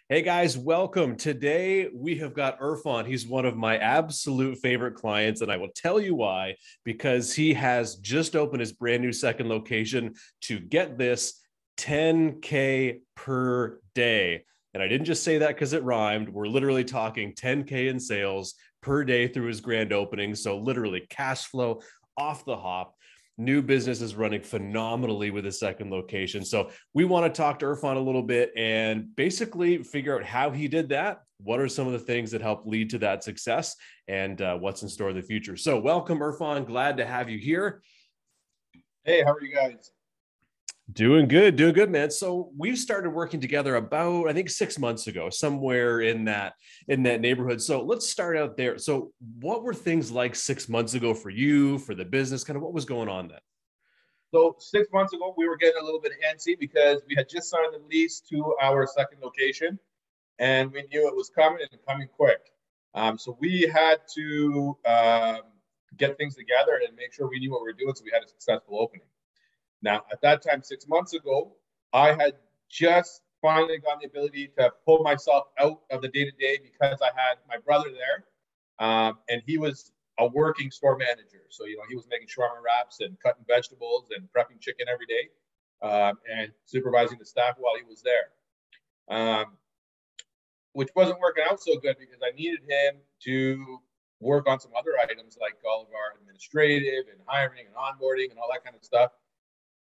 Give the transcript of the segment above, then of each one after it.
Hey guys, welcome. Today we have got Irfan. He's one of my absolute favorite clients, and I will tell you why. Because he has just opened his brand new second location to get this 10K per day. And I didn't just say that because it rhymed. We're literally talking 10K in sales per day through his grand opening. So literally cash flow off the hop. New business is running phenomenally with his second location. So we want to talk to Irfan a little bit and basically figure out how he did that. What are some of the things that help lead to that success, and what's in store in the future? So welcome, Irfan. Glad to have you here. Hey, how are you guys? Doing good, man. So we've started working together about, I think, 6 months ago, somewhere in that neighborhood. So let's start out there. So what were things like 6 months ago for you, for the business? Kind of what was going on then? So 6 months ago, we were getting a little bit antsy because we had just signed the lease to our second location, and we knew it was coming and coming quick. So we had to get things together and make sure we knew what we were doing so we had a successful opening. Now, at that time, 6 months ago, I had just finally gotten the ability to pull myself out of the day-to-day because I had my brother there, and he was a working store manager. So, he was making shawarma wraps and cutting vegetables and prepping chicken every day, and supervising the staff while he was there, which wasn't working out so good because I needed him to work on some other items like all of our administrative and hiring and onboarding and all that kind of stuff.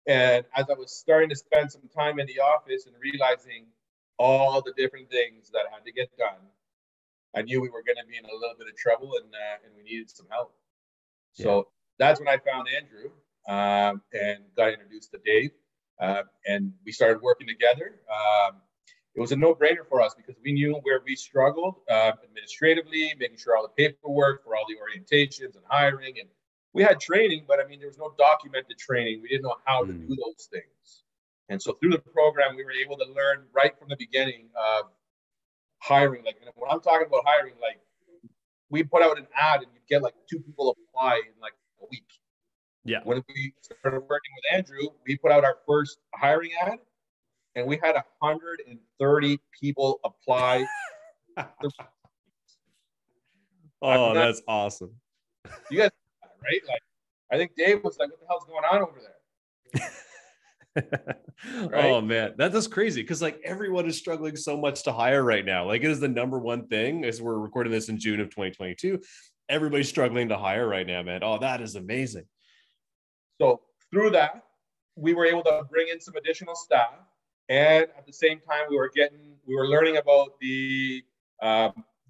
And as I was starting to spend some time in the office and realizing all the different things that had to get done, I knew we were going to be in a little bit of trouble, and we needed some help. Yeah. So that's when I found Andrew, and got introduced to Dave, and we started working together. It was a no-brainer for us because we knew where we struggled administratively, making sure all the paperwork for all the orientations and hiring, and we had training, but I mean, there was no documented training. We didn't know how to do those things. And so through the program, we were able to learn right from the beginning of hiring. Like, when I'm talking about hiring, like, we put out an ad and you'd get like 2 people apply in like a week. Yeah. When we started working with Andrew, we put out our first hiring ad and we had 130 people apply. Oh, that's awesome. You guys, right? Like, I think Dave was like, "What the hell's going on over there?" Right? Oh man, that's crazy because like everyone is struggling so much to hire right now. Like it is the number one thing as we're recording this in June of 2022. Everybody's struggling to hire right now, man. Oh, that is amazing. So through that, we were able to bring in some additional staff, and at the same time, we were learning about the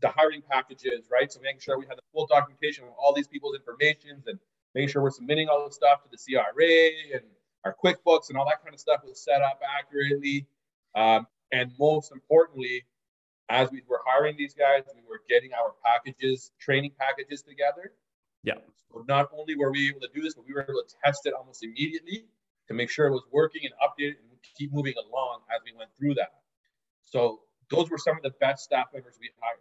hiring packages, right? So making sure we had the full documentation of all these people's information and making sure we're submitting all the stuff to the CRA and our QuickBooks and all that kind of stuff was set up accurately. And most importantly, as we were hiring these guys, we were getting our training packages together. Yeah. So not only were we able to do this, but we were able to test it almost immediately to make sure it was working and update it and keep moving along as we went through that. So those were some of the best staff members we hired.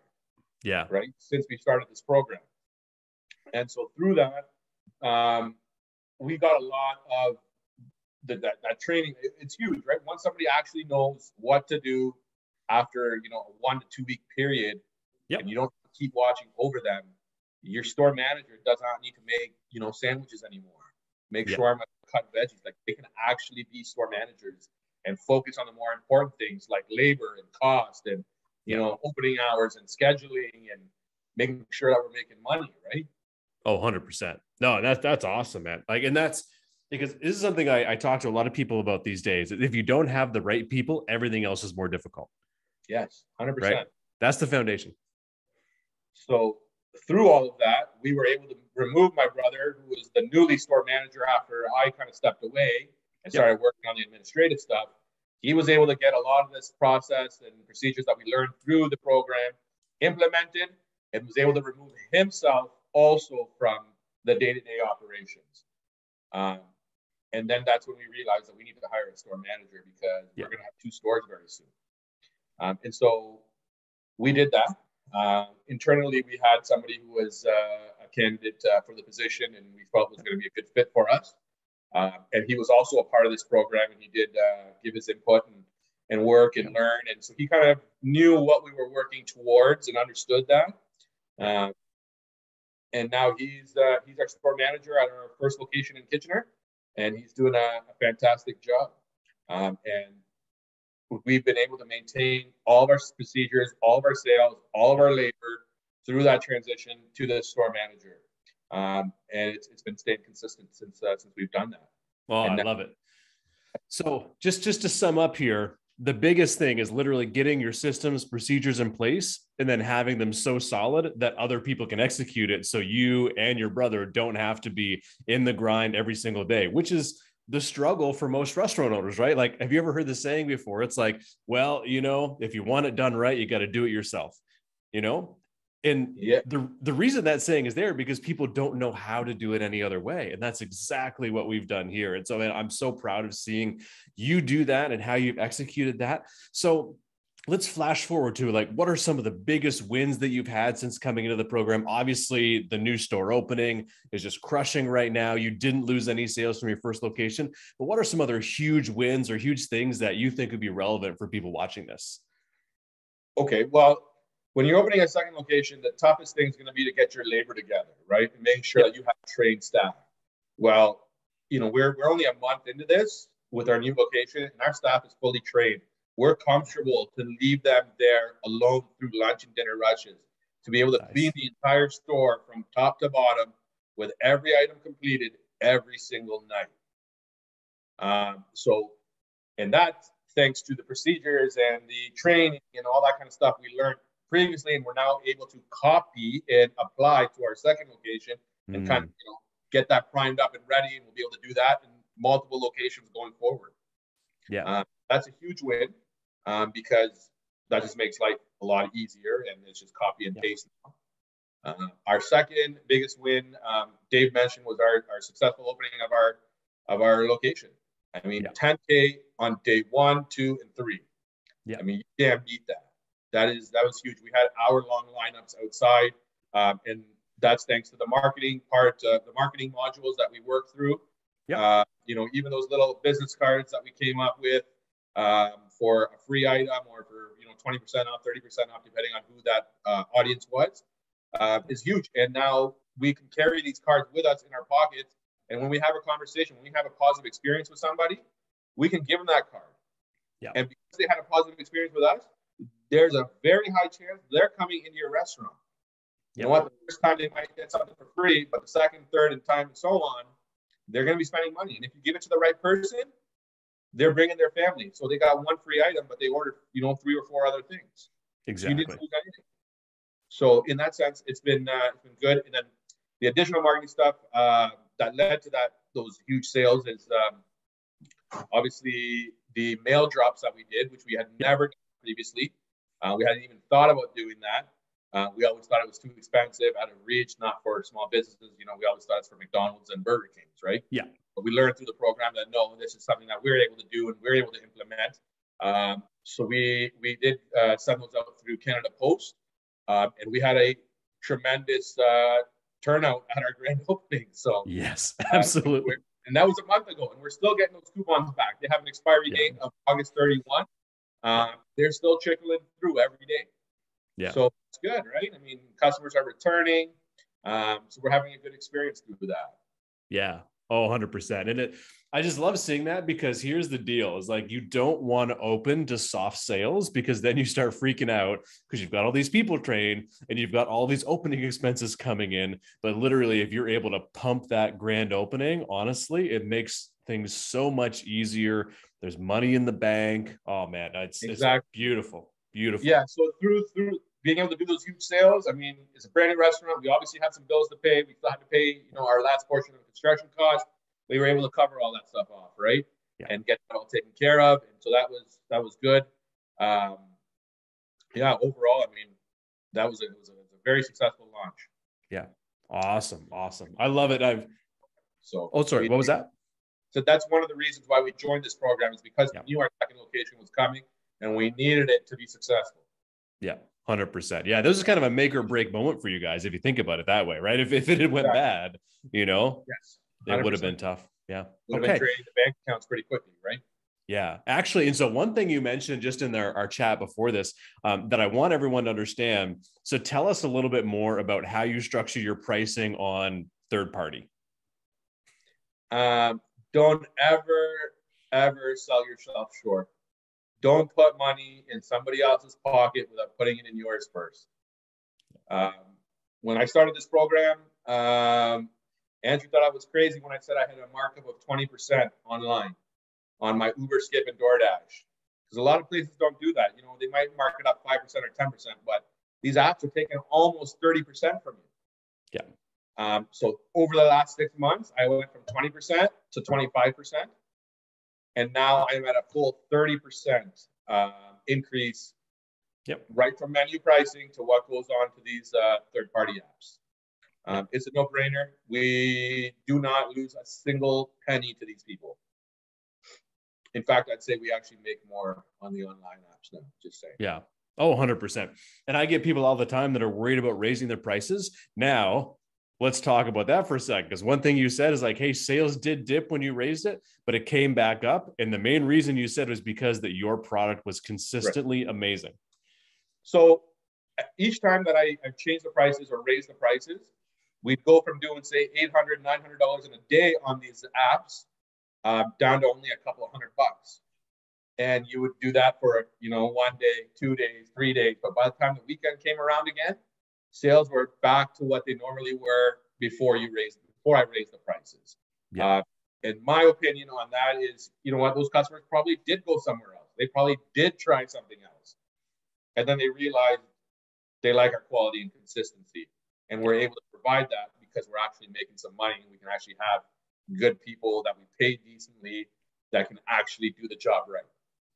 Yeah. Right. Since we started this program. And so through that, we got a lot of that training. It's huge, right? Once somebody actually knows what to do after, a 1 to 2 week period, yep, and you don't keep watching over them, your store manager does not need to make, sandwiches anymore. Make sure I'm cut veggies. Like, they can actually be store managers and focus on the more important things like labor and cost and opening hours and scheduling and making sure that we're making money, right? Oh, 100%. No, that's awesome, man. Like, and that's because this is something I talk to a lot of people about these days. If you don't have the right people, everything else is more difficult. Yes, 100%. Right? That's the foundation. So through all of that, we were able to remove my brother, who was the newly store manager after I kind of stepped away and started working on the administrative stuff. He was able to get a lot of this process and procedures that we learned through the program implemented, and was able to remove himself also from the day-to-day operations. And then that's when we realized that we need to hire a store manager because we're going to have 2 stores very soon. And so we did that. Internally, we had somebody who was a candidate for the position and we felt was going to be a good fit for us. And he was also a part of this program, and he did give his input and work and learn. And so he kind of knew what we were working towards and understood that. And now he's our store manager at our first location in Kitchener, and he's doing a fantastic job. And we've been able to maintain all of our procedures, all of our sales, all of our labor through that transition to the store manager. And it's been staying consistent since we've done that. Oh, I love it. So just to sum up here, the biggest thing is literally getting your systems, procedures in place, and then having them so solid that other people can execute it. So you and your brother don't have to be in the grind every single day, which is the struggle for most restaurant owners, right? Like, have you ever heard the saying before? It's like, well, if you want it done right, you got to do it yourself, And the reason that saying is there because people don't know how to do it any other way. And that's exactly what we've done here. And so, man, I'm so proud of seeing you do that and how you've executed that. So let's flash forward to what are some of the biggest wins that you've had since coming into the program? Obviously, the new store opening is just crushing right now. You didn't lose any sales from your first location, but what are some other huge wins or huge things that you think would be relevant for people watching this? Okay, well, when you're opening a second location, the toughest thing is going to be to get your labor together, right? And making sure that you have trained staff. Well, we're only a month into this with our new location, and our staff is fully trained. We're comfortable to leave them there alone through lunch and dinner rushes, to be able to clean the entire store from top to bottom with every item completed every single night. And that's thanks to the procedures and the training and all that kind of stuff we learned previously, and we're now able to copy and apply to our second location and kind of get that primed up and ready, and we'll be able to do that in multiple locations going forward. That's a huge win because that just makes life a lot easier, and it's just copy and paste now. Our second biggest win, Dave mentioned, was our successful opening of our location. I mean, 10K on day 1, 2, and 3. I mean, you can't beat that. That was huge. We had hour-long lineups outside, and that's thanks to the marketing part, the marketing modules that we worked through. Even those little business cards that we came up with for a free item or for 20% off, 30% off, depending on who that audience was, is huge. And now we can carry these cards with us in our pockets. And when we have a conversation, when we have a positive experience with somebody, we can give them that card. And because they had a positive experience with us, there's a very high chance they're coming into your restaurant. You know what? The first time they might get something for free, but the second, third, and time and so on, they're going to be spending money. And if you give it to the right person, they're bringing their family. So they got one free item, but they ordered, 3 or 4 other things. Exactly. You didn't lose anything. So in that sense, it's been good. And then the additional marketing stuff that led to those huge sales is obviously the mail drops that we did, which we had never done previously. We hadn't even thought about doing that. We always thought it was too expensive, out of reach, not for small businesses. We always thought it's for McDonald's and Burger Kings, right? But we learned through the program that no, this is something that we're able to do and we're able to implement. So we did send those out through Canada Post, and we had a tremendous turnout at our grand opening. So yes, absolutely. And that was a month ago, and we're still getting those coupons back. They have an expiry date of August 31. They're still trickling through every day. So it's good, right? I mean, customers are returning. So we're having a good experience through that. Yeah. Oh, 100%. And I just love seeing that, because here's the deal is you don't want to open to soft sales, because then you start freaking out because you've got all these people trained and you've got all these opening expenses coming in. But literally, if you're able to pump that grand opening, honestly, it makes things so much easier. There's money in the bank. Oh man, it's beautiful. Beautiful. Yeah. So through being able to do those huge sales, I mean, it's a brand new restaurant. We obviously had some bills to pay. We still had to pay, our last portion of construction costs. We were able to cover all that stuff off, right? And get it all taken care of. And so that was good. Overall, I mean, it was a very successful launch. Yeah. Awesome. I love it. What was that? So that's one of the reasons why we joined this program, is because we knew our second location was coming and we needed it to be successful. Yeah. 100%. Yeah. This is kind of a make or break moment for you guys, if you think about it that way, right? If it had went bad, yes, it would have been tough. Yeah. Would have been draining the bank accounts pretty quickly, right? Yeah, actually. And so one thing you mentioned just in our chat before this that I want everyone to understand. So tell us a little bit more about how you structure your pricing on third party. Don't ever sell yourself short. Don't put money in somebody else's pocket without putting it in yours first. When I started this program, Andrew thought I was crazy when I said I had a markup of 20% online on my Uber, Skip, and DoorDash. Because a lot of places don't do that. You know, they might mark it up 5% or 10%, but these apps are taking almost 30% from you. Yeah. So over the last 6 months, I went from 20% to 25%. And now I'm at a full 30% increase. Yep. Right from menu pricing to what goes on to these third-party apps. It's a no-brainer. We do not lose a single penny to these people. In fact, I'd say we actually make more on the online apps now, just saying. Yeah. Oh, 100%. And I get people all the time that are worried about raising their prices. Now, let's talk about that for a second. Because one thing you said is like, hey, sales did dip when you raised it, but it came back up. And the main reason you said was because that your product was consistently amazing. So each time that I changed the prices or raised the prices, we'd go from doing, say, $800, $900 in a day on these apps down to only a couple of $100. And you would do that for, 1 day, 2 days, 3 days. But by the time the weekend came around again, sales were back to what they normally were before I raised the prices. Yeah. And my opinion on that is, you know what, those customers probably did go somewhere else. They probably did try something else. And then they realized they like our quality and consistency. And we're able to provide that because we're actually making some money and we can actually have good people that we pay decently that can actually do the job right.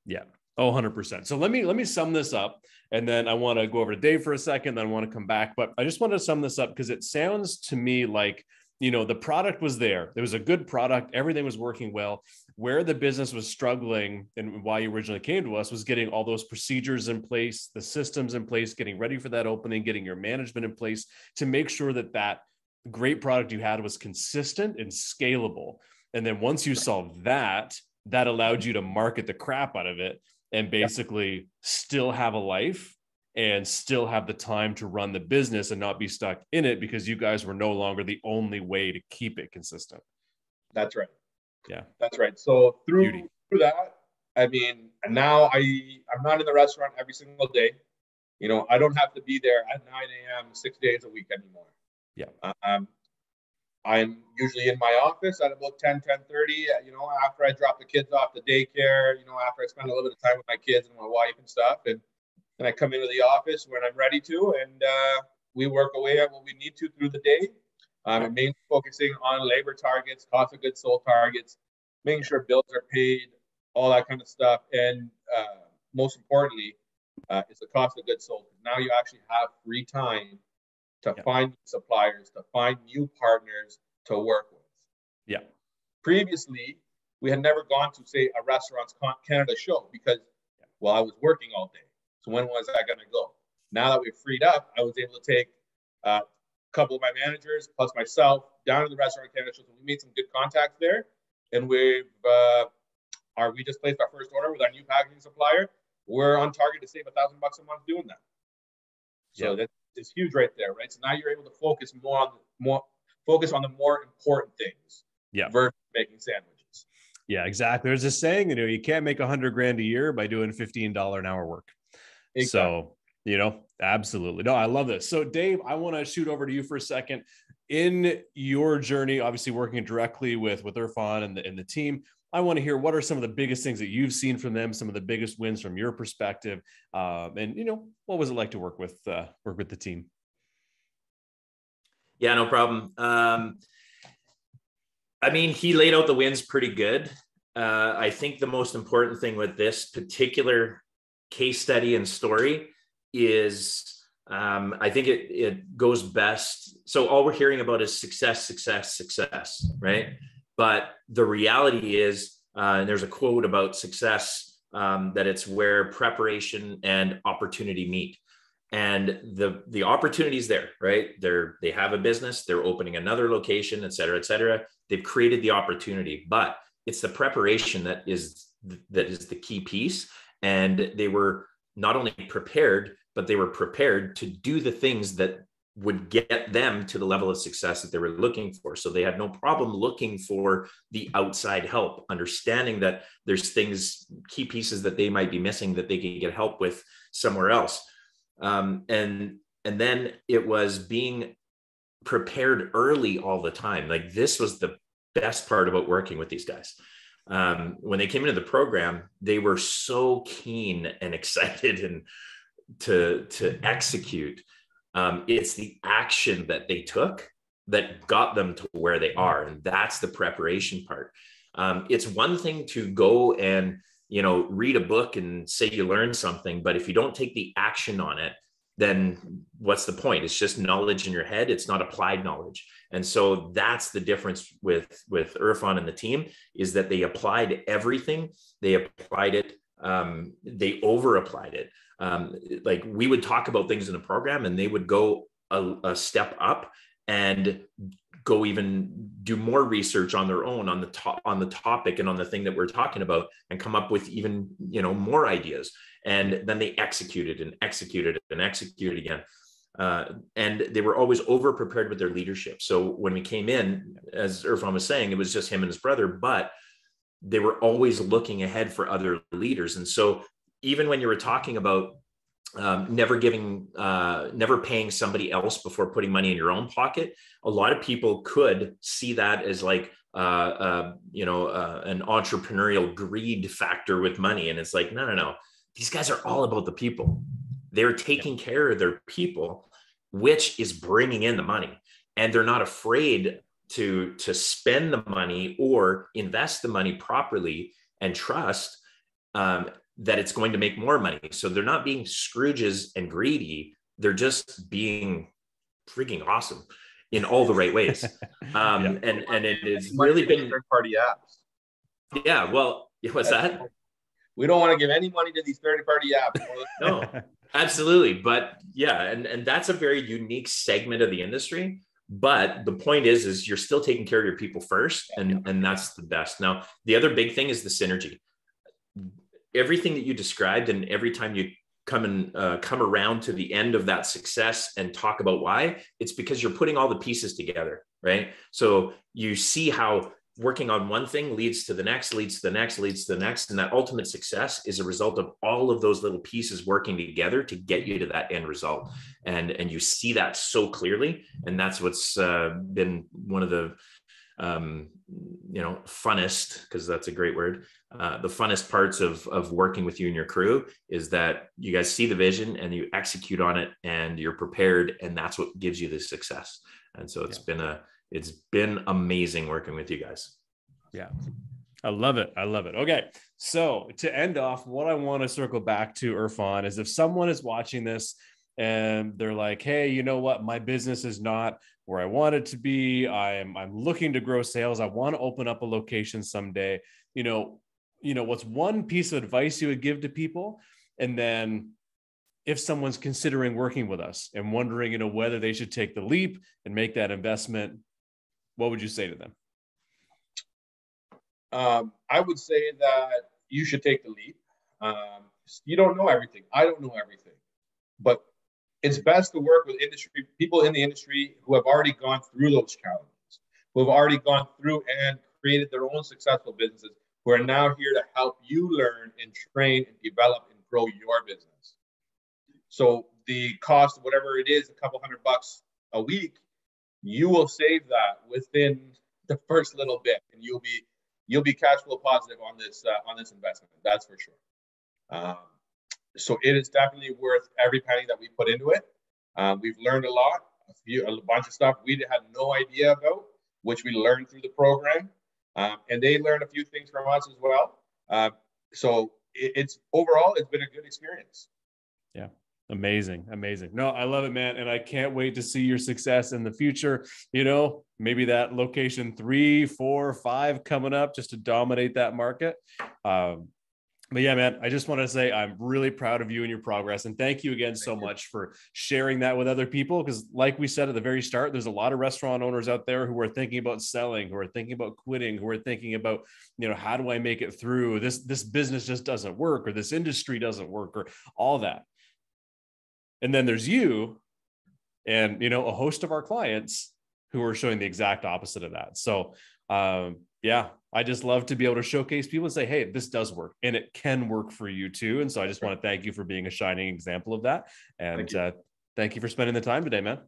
Yeah. Oh, 100%. So let me sum this up, and then I want to go over to Dave for a second. Then I want to come back, but I just want to sum this up because it sounds to me like, the product was there. There was a good product. Everything was working well. Where the business was struggling and why you originally came to us was getting all those procedures in place, the systems in place, getting ready for that opening, getting your management in place to make sure that that great product you had was consistent and scalable. And then once you solved that, that allowed you to market the crap out of it and basically still have a life and still have the time to run the business and not be stuck in it because you guys were no longer the only way to keep it consistent. That's right. Yeah. That's right. So through that, I mean, now I'm not in the restaurant every single day. I don't have to be there at 9 a.m. 6 days a week anymore. Yeah. I'm usually in my office at about 10:30, after I drop the kids off to daycare, after I spend a little bit of time with my kids and my wife and stuff. And then I come into the office when I'm ready to, and we work away at what we need to through the day. I'm mainly focusing on labor targets, cost of goods sold targets, making sure bills are paid, all that kind of stuff. And most importantly, it's the cost of goods sold. Now you actually have free time to find suppliers, to find new partners to work with. Yeah. Previously, we had never gone to, say, a Restaurants Canada show because, I was working all day. So when was I going to go? Now that we've freed up, I was able to take a couple of my managers plus myself down to the Restaurant Canada show. So we made some good contacts there, and we just placed our first order with our new packaging supplier. We're on target to save $1,000 a month doing that. So that's huge right there, right? So now you're able to focus on the more important things. Yeah. Versus making sandwiches. Yeah, exactly. There's a saying, you can't make $100,000 a year by doing $15 an hour work. Exactly. So, absolutely. No, I love this. So Dave, I want to shoot over to you for a second. In your journey, obviously working directly with Irfan and the team, I want to hear what are some of the biggest things that you've seen from them, some of the biggest wins from your perspective. And what was it like to work with the team? Yeah, no problem. I mean, he laid out the wins pretty good. I think the most important thing with this particular case study and story is I think it goes best. So all we're hearing about is success, right? But the reality is, and there's a quote about success, that it's where preparation and opportunity meet. And the opportunity is there, right? They have a business, they're opening another location, et cetera, et cetera. They've created the opportunity, but it's the preparation that is that is the key piece. And they were not only prepared, but they were prepared to do the things that would get them to the level of success that they were looking for. So they had no problem looking for the outside help, understanding that there's things, key pieces that they might be missing that they can get help with somewhere else. And then it was being prepared early all the time. Like, this was the best part about working with these guys. When they came into the program, they were so keen and excited and to execute. It's the action that they took that got them to where they are. And that's the preparation part. It's one thing to go and, read a book and say you learned something, but if you don't take the action on it, then what's the point? It's just knowledge in your head. It's not applied knowledge. And so that's the difference with Irfan and the team, is that they applied everything. They applied it. They over applied it. Like, we would talk about things in the program and they would go a step up and go even do more research on their own on the topic and on the thing that we're talking about, and come up with even, more ideas. And then they executed and executed and executed again. And they were always over prepared with their leadership. So when we came in, as Irfan was saying, it was just him and his brother, but they were always looking ahead for other leaders. And so even when you were talking about never paying somebody else before putting money in your own pocket, a lot of people could see that as like, an entrepreneurial greed factor with money. And it's like, no. These guys are all about the people. They're taking care of their people, which is bringing in the money. And they're not afraid to spend the money or invest the money properly and trust that it's going to make more money. So they're not being Scrooges and greedy. They're just being freaking awesome in all the right ways. And it has really been third-party apps. Yeah. Well, what's that? We don't want to give any money to these third-party apps. No, absolutely. But yeah, and that's a very unique segment of the industry. But the point is you're still taking care of your people first, and that's the best. Now, the other big thing is the synergy. Everything that you described, and every time you come around to the end of that success and talk about why, it's because you're putting all the pieces together, right? So you see how working on one thing leads to the next, leads to the next, leads to the next. And that ultimate success is a result of all of those little pieces working together to get you to that end result. And you see that so clearly. And that's what's been one of the, funnest, because that's a great word. The funnest parts of working with you and your crew is that you guys see the vision and you execute on it and you're prepared. And that's what gives you the success. And so it's been amazing working with you guys. Yeah. I love it. Okay. So to end off, what I want to circle back to, Irfan, is if someone is watching this and they're like, hey, you know what? My business is not where I want it to be. I'm looking to grow sales. I want to open up a location someday. What's one piece of advice you would give to people? And then if someone's considering working with us and wondering, whether they should take the leap and make that investment, what would you say to them? I would say that you should take the leap. You don't know everything. I don't know everything, but it's best to work with people in the industry who have already gone through those challenges, who have already gone through and created their own successful businesses, who are now here to help you learn and train and develop and grow your business. So the cost of whatever it is, a couple $100 a week, you will save that within the first little bit, and you'll be cash flow positive on this investment. That's for sure. So it is definitely worth every penny that we put into it. We've learned a lot, a bunch of stuff we had no idea about, which we learned through the program, and they learned a few things from us as well. So it's overall, it's been a good experience. Yeah. Amazing. No, I love it, man. And I can't wait to see your success in the future. Maybe that location 3, 4, 5 coming up just to dominate that market. But yeah, man, I just want to say I'm really proud of you and your progress. And thank you again so much for sharing that with other people. Because like we said at the very start, there's a lot of restaurant owners out there who are thinking about selling, who are thinking about quitting, who are thinking about, how do I make it through? This business just doesn't work, or this industry doesn't work, or all that. And then there's you and, a host of our clients who are showing the exact opposite of that. So yeah, I just love to be able to showcase people and say, hey, this does work and it can work for you too. And so I just want to thank you for being a shining example of that. And thank you for spending the time today, man.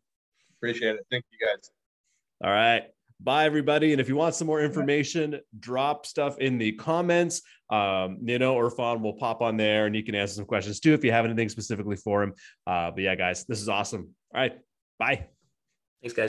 Appreciate it. Thank you guys. All right. Bye, everybody. And if you want some more information, drop stuff in the comments. Irfan will pop on there and you can answer some questions too if you have anything specifically for him. But yeah, guys, this is awesome. All right. Bye. Thanks, guys.